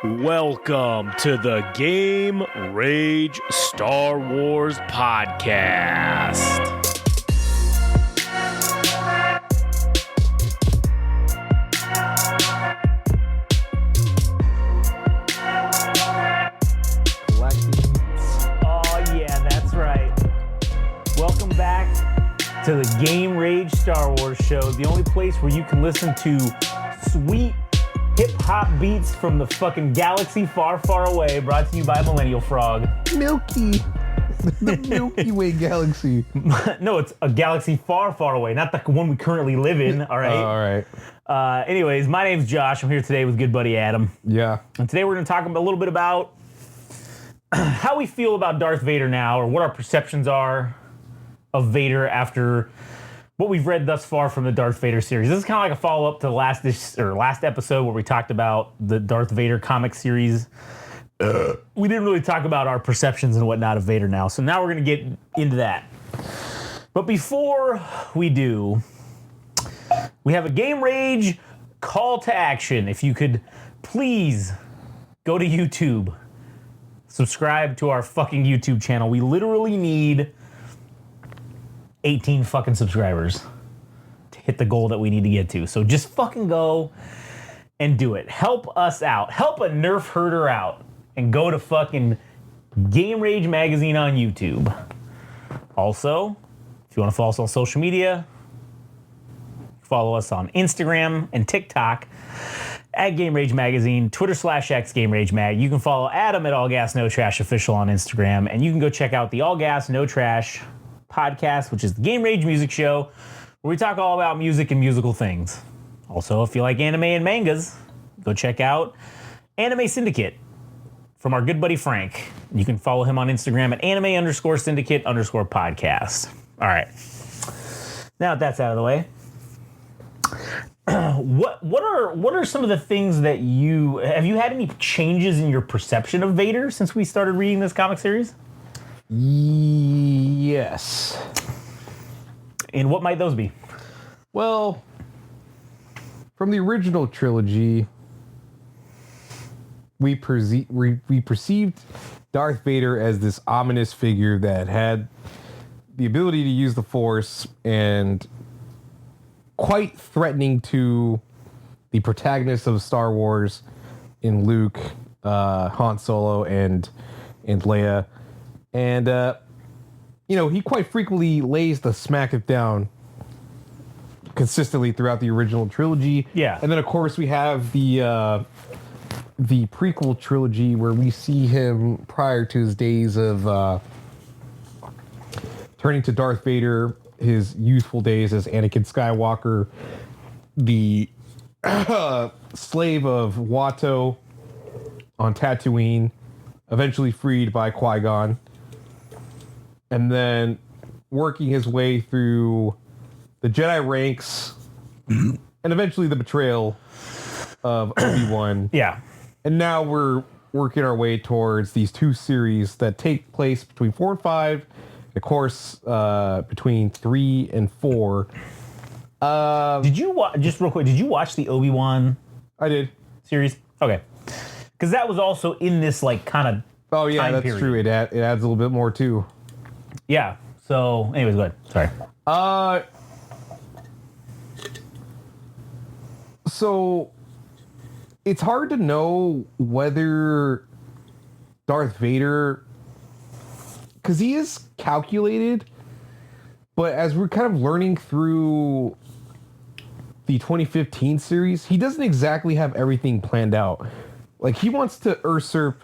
Welcome to the Game Rage Star Wars podcast. Oh yeah, that's right. Welcome back to the Game Rage Star Wars show, the only place where you can listen to sweet hip-hop beats from the fucking galaxy far, far away, brought to you by Millennial Frog. The Milky Way galaxy. No, it's a galaxy far, far away, not the one we currently live in, all right? All right. Anyways, my name's Josh. I'm here today with good buddy Adam. Yeah. And today we're going to talk a little bit about how we feel about Darth Vader now, or what our perceptions are of Vader after what we've read thus far from the Darth Vader series. This is kind of like a follow-up to the last episode where we talked about the Darth Vader Comics series. We didn't really talk about our perceptions and whatnot of Vader now, so now we're going to get into that. But before we do, we have a Game Rage call to action. If you could please go to YouTube, subscribe to our fucking YouTube channel. We literally need 18 fucking subscribers to hit the goal that we need to get to. So just fucking go and do it. Help us out. Help a nerf herder out and go to fucking Game Rage Magazine on YouTube. Also, if you want to follow us on social media, follow us on Instagram and TikTok at Game Rage Magazine, Twitter/X Game Rage Mag. You can follow Adam at All Gas No Trash Official on Instagram, and you can go check out the All Gas No Trash podcast, which is the Game Rage music show, where we talk all about music and musical things. Also, if you like anime and mangas, go check out Anime Syndicate from our good buddy Frank. You can follow him on Instagram at anime_syndicate_podcast. All right. Now that that's out of the way, what are some of the things that have you had any changes in your perception of Vader since we started reading this comic series? Yes. And what might those be? Well, from the original trilogy, we perceived Darth Vader as this ominous figure that had the ability to use the Force and quite threatening to the protagonists of Star Wars in Luke, Han Solo, and Leia. And, he quite frequently lays the smack it down consistently throughout the original trilogy. Yeah. And then, of course, we have the prequel trilogy where we see him prior to his days of turning to Darth Vader, his youthful days as Anakin Skywalker, the slave of Watto on Tatooine, eventually freed by Qui-Gon, and then working his way through the Jedi ranks and eventually the betrayal of Obi-Wan. Yeah. And now we're working our way towards these two series that take place between 4 and 5, of course, between 3 and 4. Did you just real quick? Did you watch the Obi-Wan? I did. Series? Okay, because that was also in this like kind of. Oh yeah, that's period. true. It adds a little bit more too. Yeah. So, anyways, go ahead. Sorry. So it's hard to know whether Darth Vader, because he is calculated, but as we're kind of learning through the 2015 series, he doesn't exactly have everything planned out. Like, he wants to usurp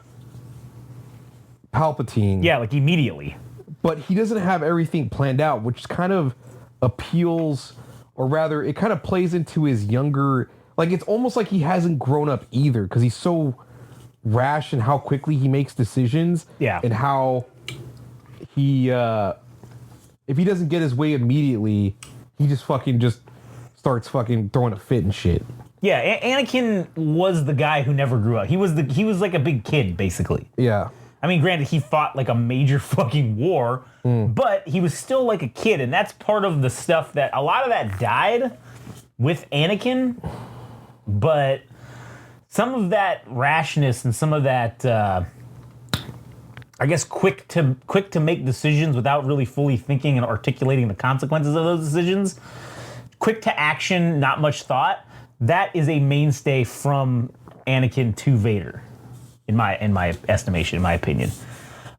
Palpatine. Yeah, like immediately. But he doesn't have everything planned out, which kind of appeals, or rather, it kind of plays into his younger. Like, it's almost like he hasn't grown up either, because he's so rash in how quickly he makes decisions. Yeah. And how he, if he doesn't get his way immediately, he just starts fucking throwing a fit and shit. Yeah, Anakin was the guy who never grew up. He was like a big kid, basically. Yeah. I mean, granted, he fought like a major fucking war, but he was still like a kid, and that's part of the stuff that a lot of that died with Anakin. But some of that rashness and some of that, I guess, quick to make decisions without really fully thinking and articulating the consequences of those decisions, quick to action, not much thought, that is a mainstay from Anakin to Vader, in my estimation, in my opinion.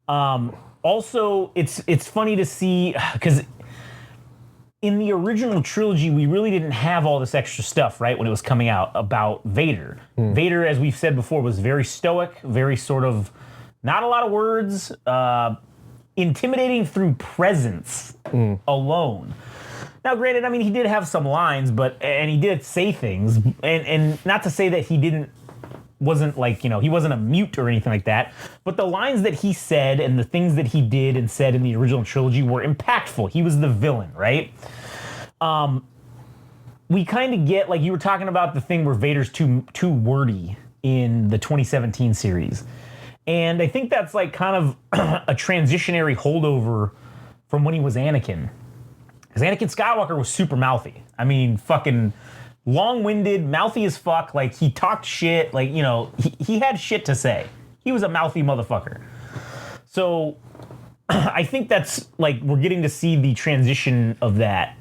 Also, it's funny to see, because in the original trilogy, we really didn't have all this extra stuff, right, when it was coming out about Vader. Vader, as we've said before, was very stoic, very sort of, not a lot of words, intimidating through presence alone. Now, granted, I mean, he did have some lines, and he did say things, and not to say that he wasn't like, he wasn't a mute or anything like that, but the lines that he said and the things that he did and said in the original trilogy were impactful. He was the villain, right? We kind of get, like you were talking about the thing where Vader's too wordy in the 2017 series. And I think that's like kind of a transitionary holdover from when he was Anakin. Because Anakin Skywalker was super mouthy. I mean, fucking long-winded, mouthy as fuck. Like, he talked shit. Like, he had shit to say. He was a mouthy motherfucker. So, I think that's, like, we're getting to see the transition of that,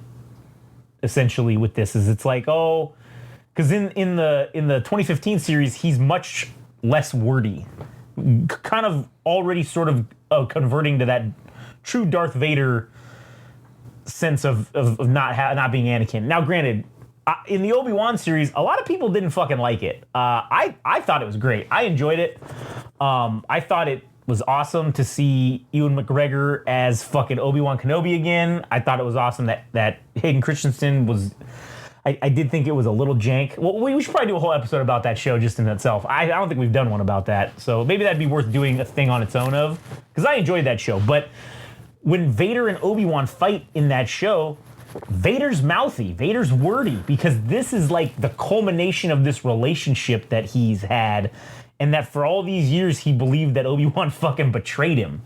essentially, with this. Is it's like, oh, because in the 2015 series, he's much less wordy. Kind of already sort of converting to that true Darth Vader sense of not being Anakin. Now, granted, in the Obi-Wan series, a lot of people didn't fucking like it. I thought it was great. I enjoyed it. I thought it was awesome to see Ewan McGregor as fucking Obi-Wan Kenobi again. I thought it was awesome that Hayden Christensen was... I did think it was a little jank. Well, we should probably do a whole episode about that show just in itself. I don't think we've done one about that. So maybe that'd be worth doing a thing on its own of. Because I enjoyed that show. But when Vader and Obi-Wan fight in that show, Vader's mouthy, Vader's wordy, because this is like the culmination of this relationship that he's had, and that for all these years he believed that Obi-Wan fucking betrayed him.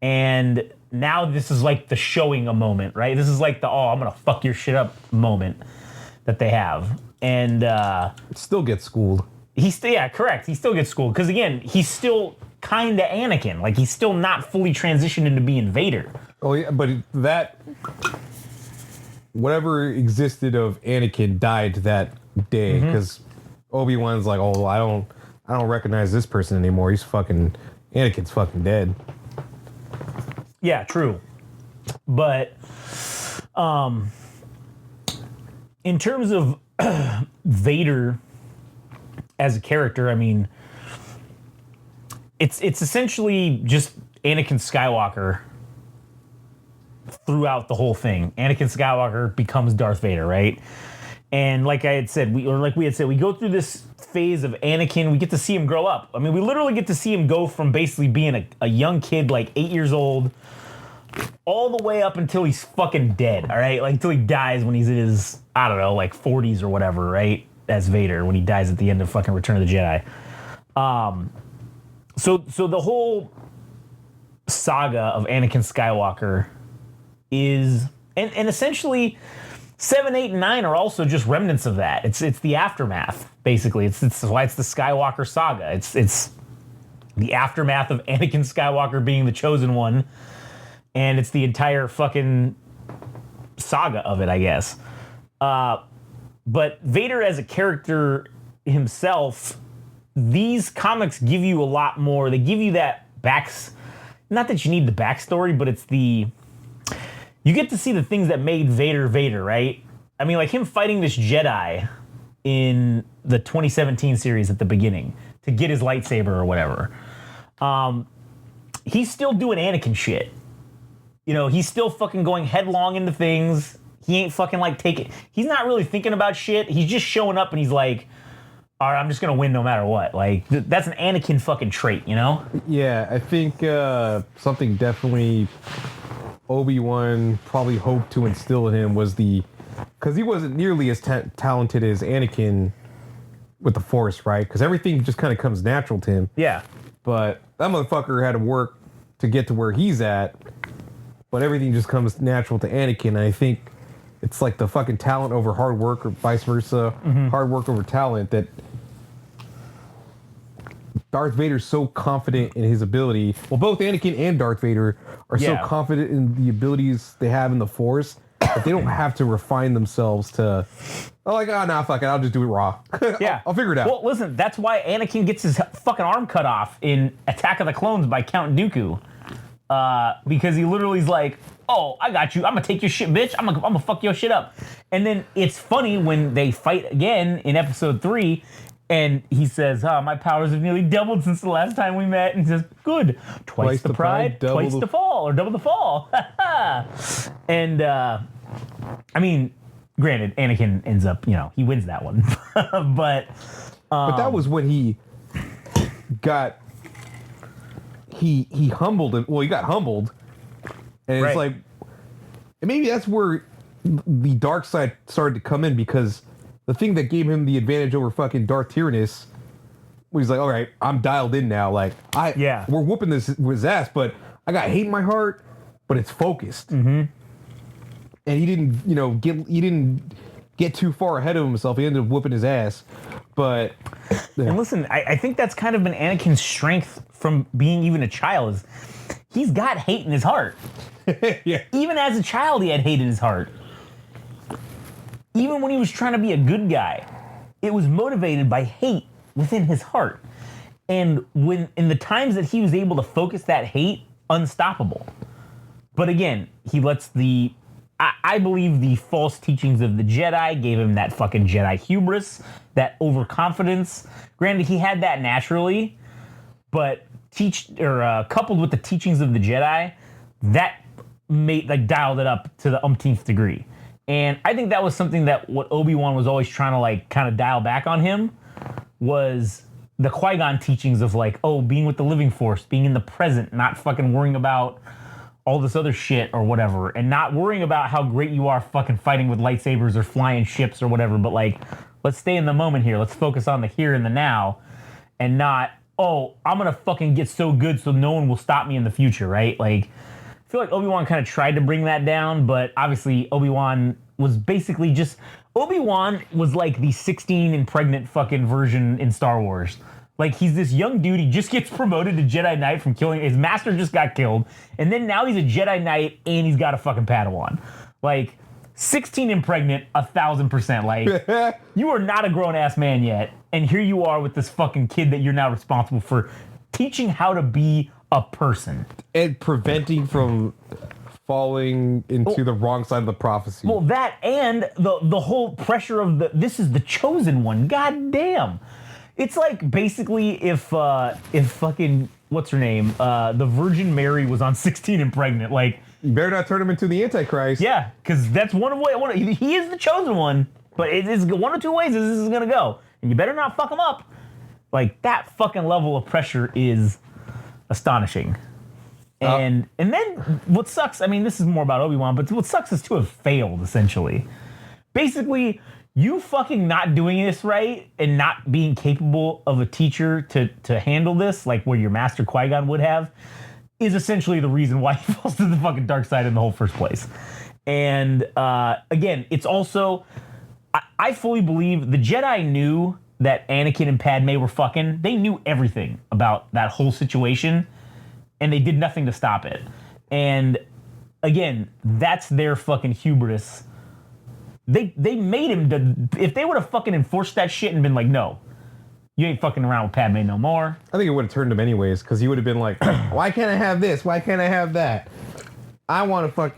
And now this is like the showing a moment, right? This is like the, I'm gonna fuck your shit up moment that they have. And still gets schooled. Correct. He still gets schooled. Because again, he's still kind of Anakin. Like, he's still not fully transitioned into being Vader. Oh, yeah, but that... Whatever existed of Anakin died that day, because Obi-Wan's like, oh, I don't recognize this person anymore. Anakin's fucking dead. Yeah, true. But in terms of Vader as a character, I mean, it's essentially just Anakin Skywalker throughout the whole thing. Anakin Skywalker becomes Darth Vader, right? And like we had said, we go through this phase of Anakin. We get to see him grow up. I mean, we literally get to see him go from basically being a young kid, like 8 years old, all the way up until he's fucking dead, all right? Like, until he dies when he's in his, I don't know, like 40s or whatever, right? As Vader, when he dies at the end of fucking Return of the Jedi. So the whole saga of Anakin Skywalker is, and essentially 7, 8, and 9 are also just remnants of that. It's the aftermath, basically. It's why it's the Skywalker saga. It's the aftermath of Anakin Skywalker being the chosen one, and it's the entire fucking saga of it, I guess. But Vader as a character himself, these comics give you a lot more. They give you that not that you need the backstory, but it's you get to see the things that made Vader Vader, right? I mean, like him fighting this Jedi in the 2017 series at the beginning to get his lightsaber or whatever. He's still doing Anakin shit. He's still fucking going headlong into things. He ain't fucking like he's not really thinking about shit. He's just showing up and he's like, all right, I'm just going to win no matter what. Like, that's an Anakin fucking trait, Yeah, I think something definitely Obi-Wan probably hoped to instill in him was because he wasn't nearly as talented as Anakin with the Force, right? Because everything just kind of comes natural to him. Yeah. But that motherfucker had to work to get to where he's at, but everything just comes natural to Anakin. And I think it's like the fucking talent over hard work or vice versa, hard work over talent, that Darth Vader's so confident in his ability. Well, both Anakin and Darth Vader are so confident in the abilities they have in the Force that they don't have to refine themselves to, fuck it, I'll just do it raw. Yeah. I'll figure it out. Well, listen, that's why Anakin gets his fucking arm cut off in Attack of the Clones by Count Dooku. Because he literally is like, oh, I got you. I'm going to take your shit, bitch. I'm gonna fuck your shit up. And then it's funny when they fight again in episode 3, and he says, my powers have nearly doubled since the last time we met. And he says, good. Twice the pride, twice the fall, or double the fall. And, I mean, granted, Anakin ends up, he wins that one. But that was when he got... He humbled him. Well, he got humbled. And it's like... And maybe that's where the dark side started to come in, because... The thing that gave him the advantage over fucking Darth Tyrannus, was like, all right, I'm dialed in now. Like, we're whooping his ass, but I got hate in my heart, but it's focused. Mm-hmm. And he didn't get too far ahead of himself. He ended up whooping his ass. But and listen, I think that's kind of been Anakin's strength from being even a child. Is he's got hate in his heart. Yeah. Even as a child, he had hate in his heart. Even when he was trying to be a good guy, it was motivated by hate within his heart. And when in the times that he was able to focus that hate, unstoppable. But again, he lets I believe the false teachings of the Jedi gave him that fucking Jedi hubris, that overconfidence. Granted, he had that naturally, but coupled with the teachings of the Jedi, that dialed it up to the umpteenth degree. And I think that was something that what Obi-Wan was always trying to kind of dial back on him, was the Qui-Gon teachings of being with the living force, being in the present, not fucking worrying about all this other shit or whatever, and not worrying about how great you are fucking fighting with lightsabers or flying ships or whatever, but let's stay in the moment here. Let's focus on the here and the now, and not, I'm gonna fucking get so good so no one will stop me in the future, right? I feel like Obi-Wan kind of tried to bring that down, but obviously Obi-Wan was basically Obi-Wan was like the 16 and pregnant fucking version in Star Wars. He's this young dude, he just gets promoted to Jedi Knight from killing, his master just got killed, and then now he's a Jedi Knight and he's got a fucking Padawan. 16 and pregnant, 1,000%. You are not a grown-ass man yet, and here you are with this fucking kid that you're now responsible for teaching how to be a person. And preventing from falling into the wrong side of the prophecy. Well, that and the whole pressure of this is the chosen one. God damn. It's basically if fucking, what's her name? The Virgin Mary was on 16 and pregnant. You better not turn him into the Antichrist. Yeah, because that's he is the chosen one, but it is one of two ways this is going to go. And you better not fuck him up. That fucking level of pressure is astonishing. And then what sucks, I mean, this is more about Obi-Wan, but what sucks is to have failed, essentially. Basically, you fucking not doing this right and not being capable of a teacher to handle this, where your master Qui-Gon would have, is essentially the reason why he falls to the fucking dark side in the whole first place. And again, it's also, I fully believe the Jedi knew that Anakin and Padme were fucking. They knew everything about that whole situation, and they did nothing to stop it. And again, that's their fucking hubris. They made him if they would have fucking enforced that shit and been like, no, you ain't fucking around with Padme no more. I think it would have turned him anyways, because he would have been like, why can't I have this? Why can't I have that? I want to fuck.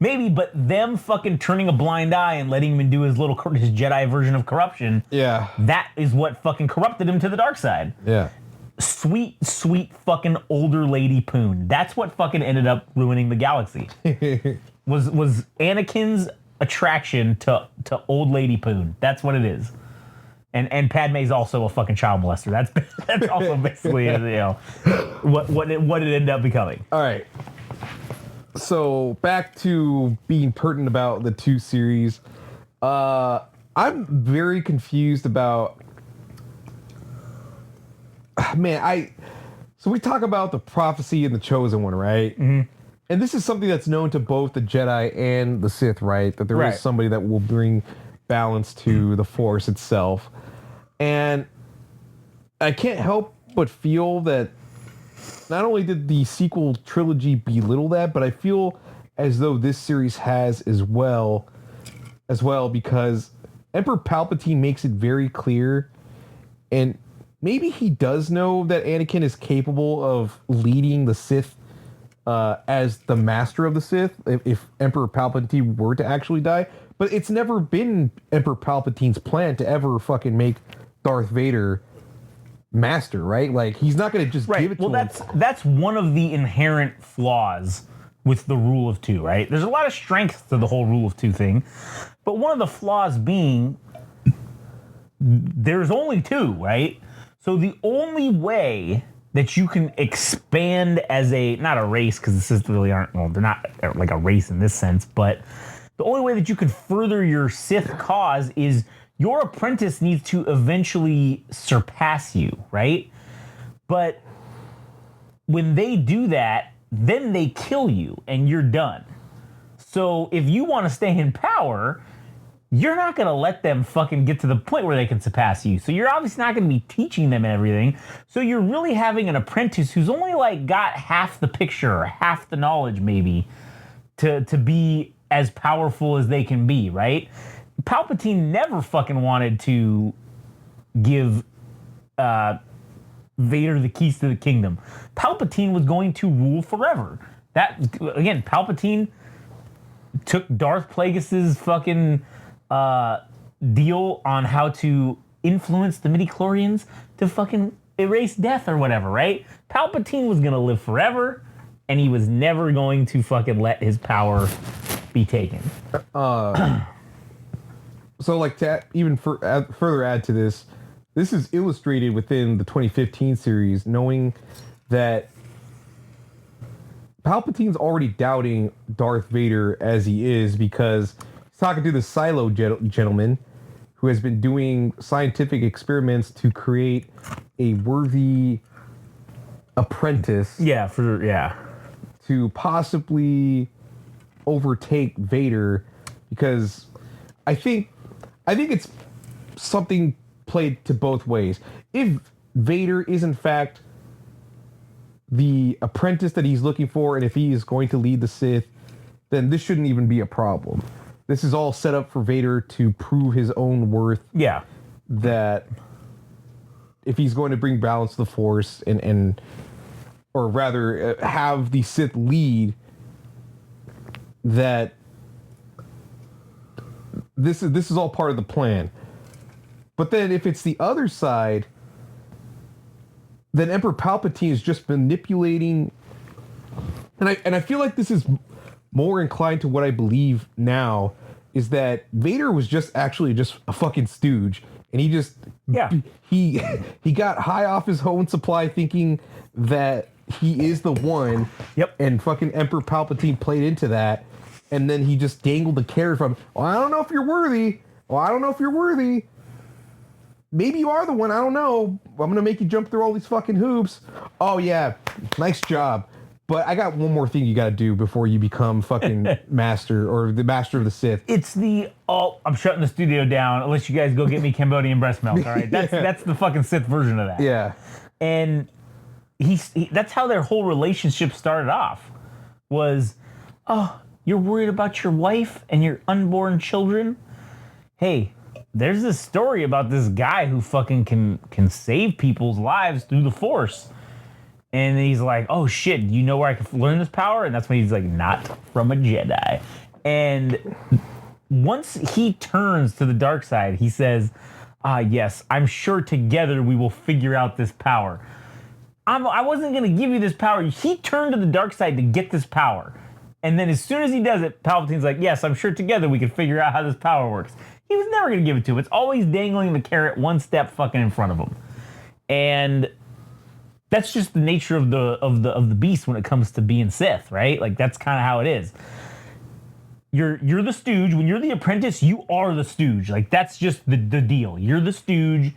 Maybe, but them fucking turning a blind eye and letting him do his Jedi version of corruption. Yeah. That is what fucking corrupted him to the dark side. Yeah. Sweet, sweet fucking older lady Poon. That's what fucking ended up ruining the galaxy. was Anakin's attraction to old lady Poon. That's what it is. And Padme's also a fucking child molester. That's also basically what it ended up becoming. All right. So back to being pertinent about the two series. I'm very confused about. So we talk about the prophecy and the chosen one, right? Mm-hmm. And this is something that's known to both the Jedi and the Sith, right? That there is somebody that will bring balance to the Force itself. And I can't help but feel that not only did the sequel trilogy belittle that, but I feel as though this series has as well, because Emperor Palpatine makes it very clear, and maybe he does know that Anakin is capable of leading the Sith as the master of the Sith if Emperor Palpatine were to actually die. But it's never been Emperor Palpatine's plan to ever fucking make Darth Vader master, right? Like, he's not going to just give it to him. That's one of the inherent flaws with the rule of two, right? There's a lot of strength to the whole rule of two thing, but one of the flaws being there's only two, right? So the only way that you can expand as not a race, because the Sith really aren't, well, they're not like a race in this sense, but the only way that you can further your Sith cause is your apprentice needs to eventually surpass you, right? But when they do that, then they kill you and you're done. So if you want to stay in power, you're not going to let them fucking get to the point where they can surpass you. So you're obviously not going to be teaching them everything. So you're really having an apprentice who's only like got half the picture or half the knowledge maybe to be as powerful as they can be, right? Palpatine never fucking wanted to give Vader the keys to the kingdom. Palpatine was going to rule forever. That, again, Palpatine took Darth Plagueis's fucking deal on how to influence the midichlorians to fucking erase death or whatever, right? Palpatine was gonna live forever, and he was never going to fucking let his power be taken. So, like, to even further add to this, this is illustrated within the 2015 series, knowing that Palpatine's already doubting Darth Vader as he is, because he's talking to the Silo gentleman who has been doing scientific experiments to create a worthy apprentice. Yeah, to possibly overtake Vader, because I think it's something played to both ways. If Vader is in fact the apprentice that he's looking for, and if he is going to lead the Sith, then this shouldn't even be a problem. This is all set up for Vader to prove his own worth. Yeah. That if he's going to bring balance to the Force and or rather have the Sith lead, that this is all part of the plan. But then if it's the other side, then Emperor Palpatine is just manipulating, and I feel like this is more inclined to what I believe now, is that Vader was just a fucking stooge, and he just he got high off his own supply, thinking that he is the one. Yep. And fucking Emperor Palpatine played into that, and then he just dangled the carrot from, well, I don't know if you're worthy. Well, I don't know if you're worthy. Maybe you are the one. I don't know. I'm going to make you jump through all these fucking hoops. Oh, yeah. Nice job. But I got one more thing you got to do before you become fucking master, or the master of the Sith. It's I'm shutting the studio down unless you guys go get me Cambodian breast milk, all right? That's the fucking Sith version of that. Yeah. And that's how their whole relationship started off, was, oh, you're worried about your wife and your unborn children? Hey, there's this story about this guy who fucking can save people's lives through the Force. And he's like, oh shit, you know where I can learn this power? And that's when he's like, not from a Jedi. And once he turns to the dark side, he says, yes, I'm sure together we will figure out this power. I wasn't going to give you this power. He turned to the dark side to get this power. And then as soon as he does it, Palpatine's like, yes, I'm sure together we can figure out how this power works. He was never going to give it to him. It's always dangling the carrot one step fucking in front of him. And that's just the nature of the beast when it comes to being Sith, right? Like, that's kind of how it is. You're the stooge. When you're the apprentice, you are the stooge. Like, that's just the deal. You're the stooge.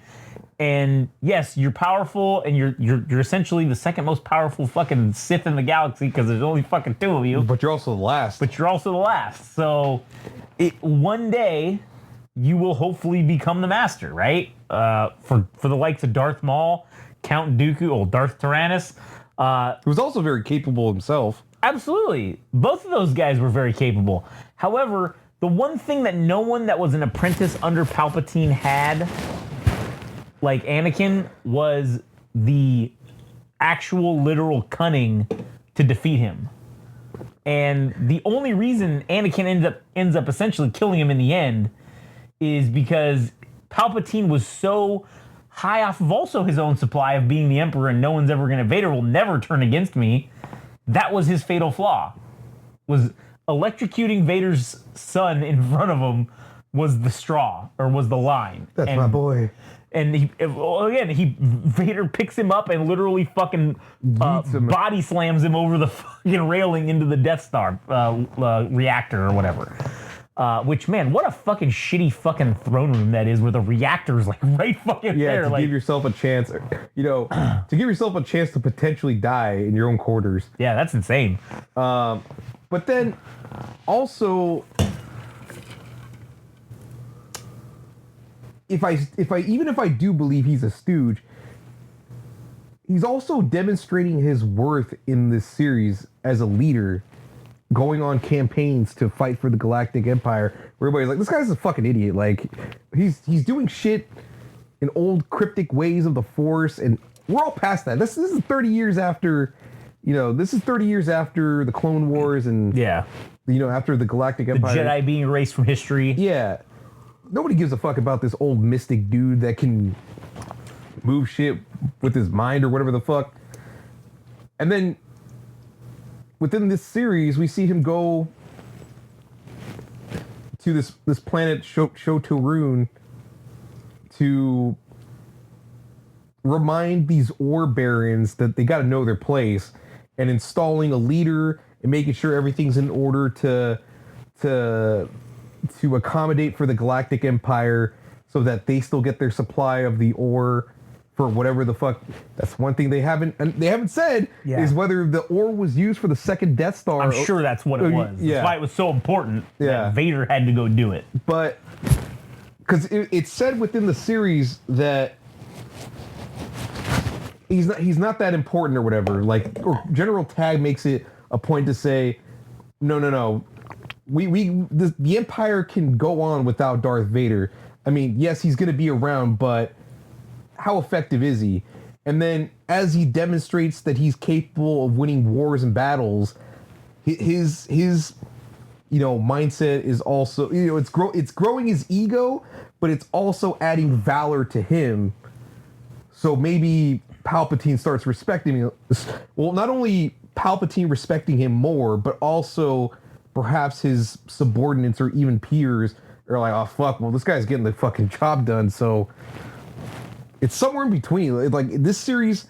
And yes, you're powerful, and you're essentially the second most powerful fucking Sith in the galaxy, because there's only fucking two of you. But you're also the last. So one day you will hopefully become the master, right? for the likes of Darth Maul, Count Dooku, or Darth Tyrannus. Who was also very capable himself. Absolutely. Both of those guys were very capable. However, the one thing that no one that was an apprentice under Palpatine had, like Anakin, was the actual literal cunning to defeat him. And the only reason Anakin ends up essentially killing him in the end is because Palpatine was so high off of also his own supply of being the Emperor and no one's ever going to, Vader will never turn against me. That was his fatal flaw. Was electrocuting Vader's son in front of him was the straw, or was the line. That's my boy. And Vader picks him up and literally fucking body slams him over the fucking railing into the Death Star reactor or whatever. Which, man, what a fucking shitty fucking throne room that is, where the reactor's like right fucking there. Yeah, to give yourself a chance, to give yourself a chance to potentially die in your own quarters. Yeah, that's insane. But then also, if I do believe he's a stooge, he's also demonstrating his worth in this series as a leader, going on campaigns to fight for the Galactic Empire, where everybody's like, this guy's a fucking idiot. Like, he's doing shit in old cryptic ways of the Force, and we're all past that. This is 30 years after, this is 30 years after the Clone Wars and, after the Galactic Empire. The Jedi being erased from history. Yeah. Nobody gives a fuck about this old mystic dude that can move shit with his mind or whatever the fuck. And then within this series, we see him go to this planet Shotorun to remind these ore barons that they got to know their place, and installing a leader and making sure everything's in order to accommodate for the Galactic Empire, so that they still get their supply of the ore for whatever the fuck. That's one thing they haven't said, is whether the ore was used for the second Death Star. I'm sure that's what it was. Yeah. That's why it was so important that Vader had to go do it. But because it's said within the series that he's not that important or whatever. Like, or General Tag makes it a point to say, no. The Empire can go on without Darth Vader. I mean, yes, he's going to be around, but how effective is he? And then as he demonstrates that he's capable of winning wars and battles, his mindset is also, it's growing his ego, but it's also adding valor to him. So maybe Palpatine starts respecting him. Well, not only Palpatine respecting him more, but also perhaps his subordinates or even peers are like, oh fuck, well, this guy's getting the fucking job done. So it's somewhere in between. Like, this series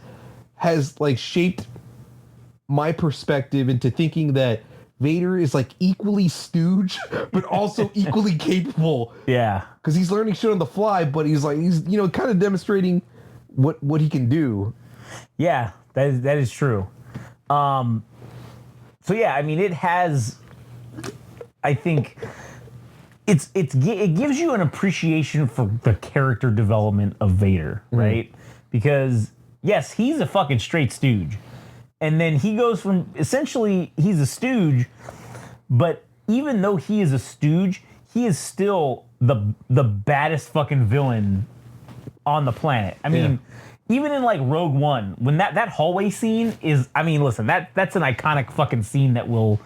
has like shaped my perspective into thinking that Vader is like equally stooge, but also equally capable. Yeah, because he's learning shit on the fly, but he's kind of demonstrating what he can do. Yeah, that is true. So yeah, I mean, it has. I think it gives you an appreciation for the character development of Vader, right? Because yes, he's a fucking straight stooge, and then he goes from essentially he's a stooge, but even though he is a stooge, he is still the baddest fucking villain on the planet. I mean, even in like Rogue One, when that hallway scene is, I mean, listen, that's an iconic fucking scene that will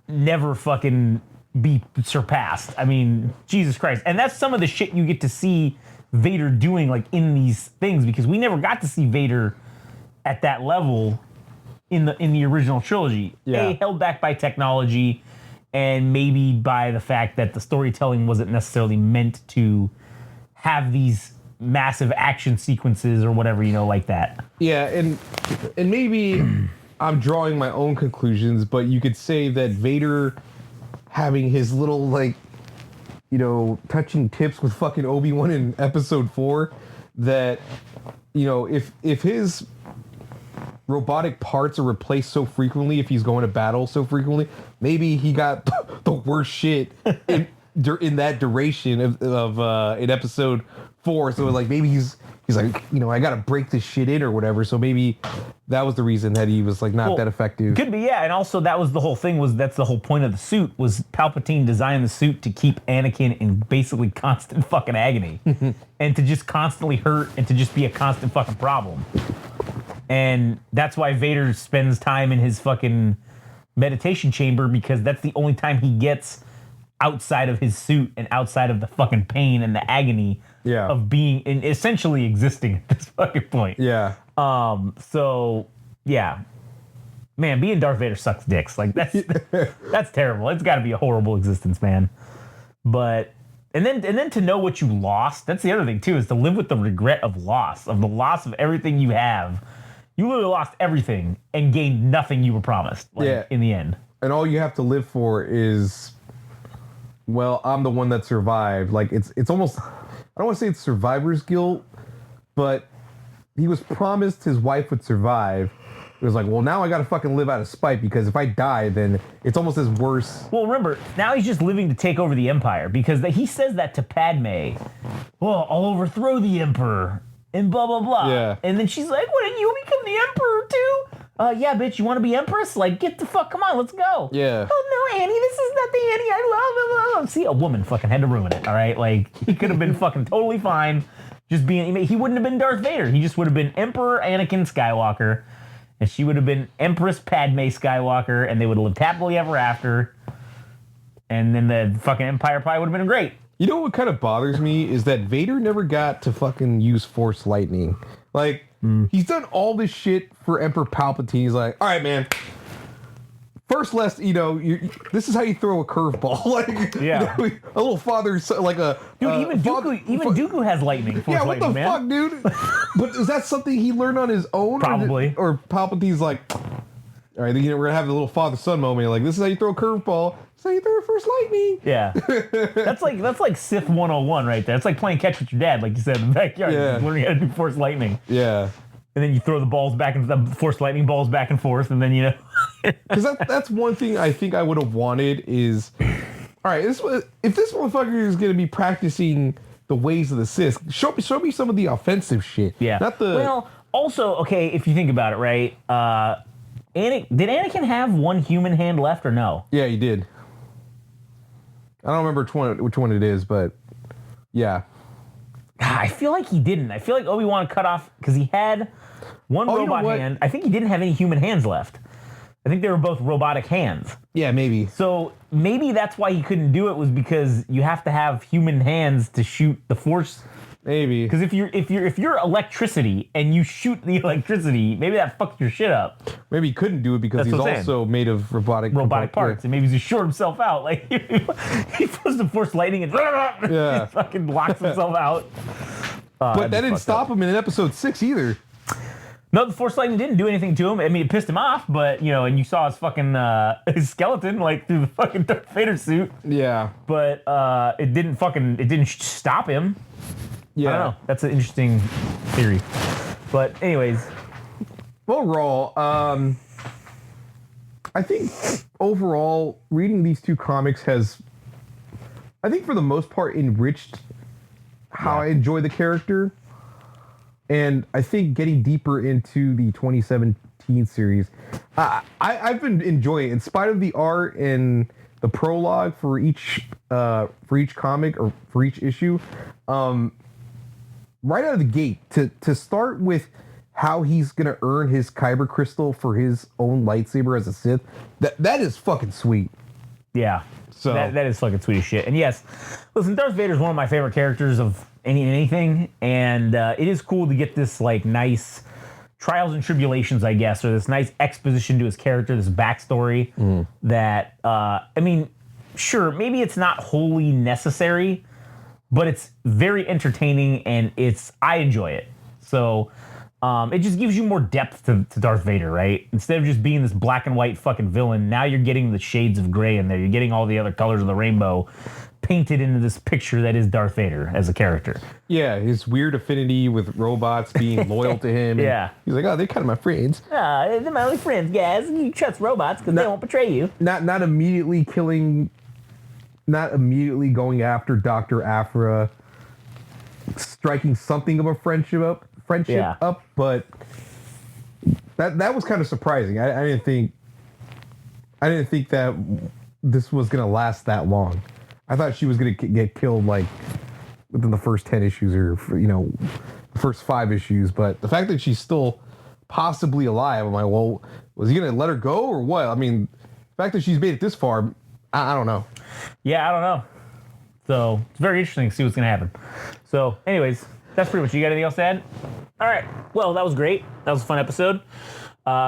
never fucking be surpassed. I mean, Jesus Christ. And that's some of the shit you get to see Vader doing, like, in these things, because we never got to see Vader at that level in the original trilogy. Yeah. Held back by technology and maybe by the fact that the storytelling wasn't necessarily meant to have these massive action sequences or whatever, like that. Yeah, and maybe I'm drawing my own conclusions, but you could say that Vader having his little, like, touching tips with fucking Obi-Wan in episode 4, that, if his robotic parts are replaced so frequently, if he's going to battle so frequently, maybe he got the worst shit in that duration of in episode Force. So like maybe he's like, you know, I got to break this shit in or whatever. So maybe that was the reason that he was like not that effective. Could be, yeah. And also that was the whole thing, that's the whole point of the suit, was Palpatine designed the suit to keep Anakin in basically constant fucking agony and to just constantly hurt and to just be a constant fucking problem. And that's why Vader spends time in his fucking meditation chamber, because that's the only time he gets outside of his suit and outside of the fucking pain and the agony of being and essentially existing at this fucking point. Yeah. So yeah, man, being Darth Vader sucks dicks. Like that's terrible. It's got to be a horrible existence, man. But and then to know what you lost. That's the other thing too, is to live with the regret of the loss of everything you have. You literally lost everything and gained nothing you were promised. In the end. And all you have to live for is, well, I'm the one that survived. Like it's almost, I don't want to say it's survivor's guilt, but he was promised his wife would survive. It was like, well, now I got to fucking live out of spite, because if I die, then it's almost as worse. Well, remember, now he's just living to take over the Empire, because he says that to Padme. Well, I'll overthrow the Emperor and blah, blah, blah. Yeah. And then she's like, what, did you become the Emperor too? Yeah, bitch, you want to be Empress? Like, get the fuck, come on, let's go. Yeah. Oh, no, Annie, this is not the Annie I love. See, a woman fucking had to ruin it, all right? Like, he could have been fucking totally fine just being, he wouldn't have been Darth Vader. He just would have been Emperor Anakin Skywalker, and she would have been Empress Padme Skywalker, and they would have lived happily ever after, and then the fucking Empire probably would have been great. You know what kind of bothers me is that Vader never got to fucking use Force lightning. Like, he's done all this shit for Emperor Palpatine. He's like, all right, man. First, this is how you throw a curveball. Like, yeah, a little father, like a dude. Even Dooku has lightning. Force what lightning, the fuck, dude? But is that something he learned on his own? Probably. Or Palpatine's like, all right, we're gonna have the little father-son moment. Like, this is how you throw a curveball. This is how you throw a first lightning. Yeah, that's like Sith 101 right there. It's like playing catch with your dad, like you said in the backyard. Yeah. Learning how to do Force lightning. Yeah. And then you throw the balls back and the Force lightning balls back and forth, and then because that's one thing I think I would have wanted is, all right, if this motherfucker is gonna be practicing the ways of the Sith, show me some of the offensive shit. Yeah. Not the. Well, also, okay, if you think about it, right? Did Anakin have one human hand left or no? Yeah, he did. I don't remember which one it is, but yeah. I feel like he didn't. I feel like Obi-Wan cut off because he had one robot hand. I think he didn't have any human hands left. I think they were both robotic hands. Yeah, maybe. So maybe that's why he couldn't do it, was because you have to have human hands to shoot the Force. Maybe. Because if you're electricity and you shoot the electricity, maybe that fucks your shit up. Maybe he couldn't do it because he's also made of robotic parts, and maybe he short himself out. Like he throws the Force lightning and he fucking locks himself out. But that didn't stop him in episode 6 either. No, the Force lightning didn't do anything to him. I mean, it pissed him off, but and you saw his fucking his skeleton like through the fucking Darth Vader suit. Yeah. But it didn't stop him. Yeah. I don't know. That's an interesting theory. But anyways. Overall, I think overall reading these two comics has, I think for the most part, enriched how I enjoy the character. And I think getting deeper into the 2017 series, I've been enjoying it. In spite of the art and the prologue for each comic or for each issue, right out of the gate, to start with how he's gonna earn his kyber crystal for his own lightsaber as a Sith, that is fucking sweet. Yeah. So that is fucking sweet as shit. And yes, listen, Darth Vader is one of my favorite characters of anything, and it is cool to get this like nice trials and tribulations, I guess, or this nice exposition to his character, this backstory that I mean, sure, maybe it's not wholly necessary, but it's very entertaining and I enjoy it. So it just gives you more depth to Darth Vader, right? Instead of just being this black and white fucking villain, now you're getting the shades of gray in there. You're getting all the other colors of the rainbow painted into this picture that is Darth Vader as a character. Yeah, his weird affinity with robots being loyal to him. Yeah. He's like, oh, they're kind of my friends. They're my only friends, guys. You trust robots because they won't betray you. Not immediately going after Dr. Aphra striking something of a friendship up, but that was kind of surprising. I didn't think that this was gonna last that long. I thought she was gonna get killed like within the first 10 issues or the first 5 issues, but the fact that she's still possibly alive, I'm like, well, was he gonna let her go or what? I mean, the fact that she's made it this far, I don't know. Yeah, I don't know. So it's very interesting to see what's gonna happen. So anyways, that's pretty much it. You got anything else to add? All right. Well, that was great. That was a fun episode.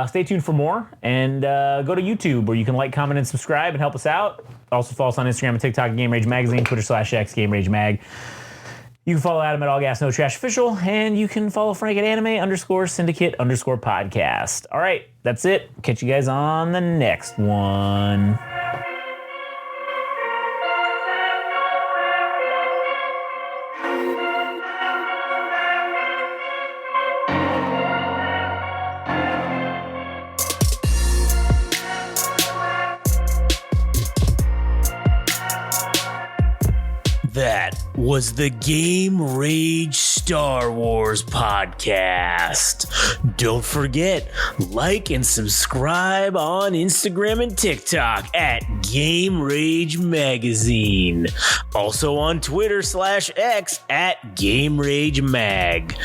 Stay tuned for more, and go to YouTube where you can like, comment, and subscribe and help us out. Also follow us on Instagram and TikTok, Game Rage Magazine, Twitter/X, Game Rage Mag. You can follow Adam at All Gas No Trash Official, and you can follow Frank at anime_syndicate_podcast. All right, that's it. Catch you guys on the next one. That was the Game Rage Star Wars podcast. Don't forget, like and subscribe on Instagram and TikTok at Game Rage Magazine. Also on Twitter/X at Game Rage Mag.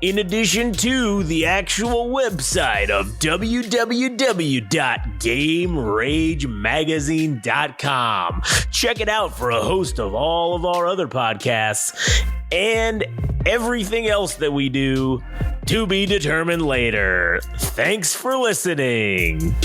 In addition to the actual website of www.GameRageMagazine.com. Check it out for a host of all of our other podcasts and everything else that we do, to be determined later. Thanks for listening.